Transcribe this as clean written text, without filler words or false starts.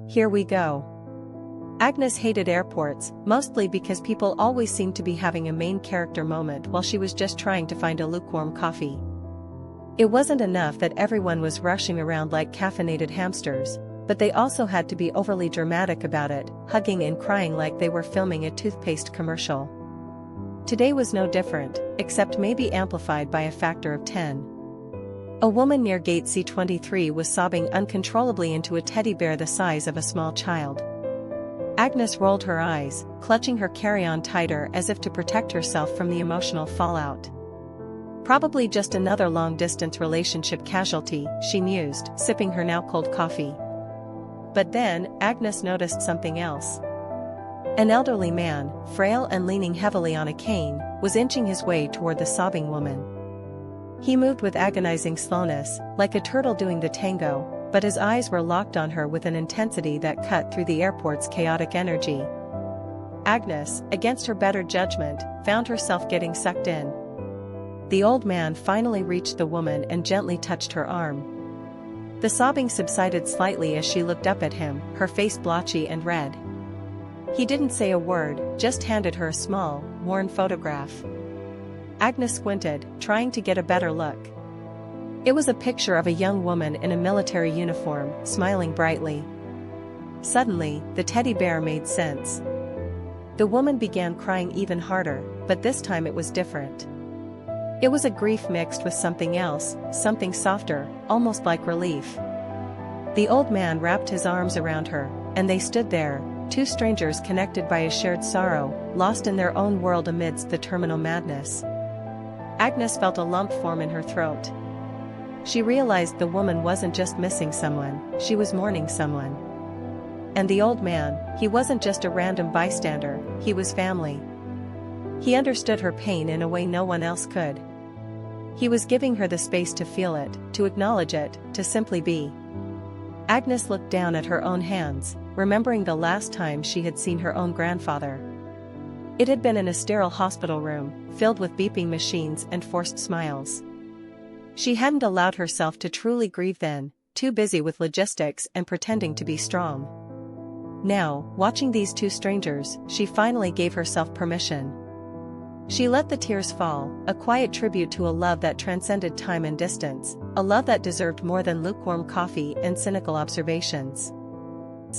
Here we go. Agnes hated airports, mostly because people always seemed to be having a main character moment while she was just trying to find a lukewarm coffee. It wasn't enough that everyone was rushing around like caffeinated hamsters, but they also had to be overly dramatic about it, hugging and crying like they were filming a toothpaste commercial. Today was no different, except maybe amplified by a factor of 10. A woman near gate C23 was sobbing uncontrollably into a teddy bear the size of a small child. Agnes rolled her eyes, clutching her carry-on tighter as if to protect herself from the emotional fallout. Probably just another long-distance relationship casualty, she mused, sipping her now-cold coffee. But then, Agnes noticed something else. An elderly man, frail and leaning heavily on a cane, was inching his way toward the sobbing woman. He moved with agonizing slowness, like a turtle doing the tango, but his eyes were locked on her with an intensity that cut through the airport's chaotic energy. Agnes, against her better judgment, found herself getting sucked in. The old man finally reached the woman and gently touched her arm. The sobbing subsided slightly as she looked up at him, her face blotchy and red. He didn't say a word, just handed her a small, worn photograph. Agnes squinted, trying to get a better look. It was a picture of a young woman in a military uniform, smiling brightly. Suddenly, the teddy bear made sense. The woman began crying even harder, but this time it was different. It was a grief mixed with something else, something softer, almost like relief. The old man wrapped his arms around her, and they stood there, two strangers connected by a shared sorrow, lost in their own world amidst the terminal madness. Agnes felt a lump form in her throat. She realized the woman wasn't just missing someone, she was mourning someone. And the old man, he wasn't just a random bystander, he was family. He understood her pain in a way no one else could. He was giving her the space to feel it, to acknowledge it, to simply be. Agnes looked down at her own hands, remembering the last time she had seen her own grandfather. It had been in a sterile hospital room, filled with beeping machines and forced smiles. She hadn't allowed herself to truly grieve then, too busy with logistics and pretending to be strong. Now, watching these two strangers, she finally gave herself permission. She let the tears fall, a quiet tribute to a love that transcended time and distance, a love that deserved more than lukewarm coffee and cynical observations.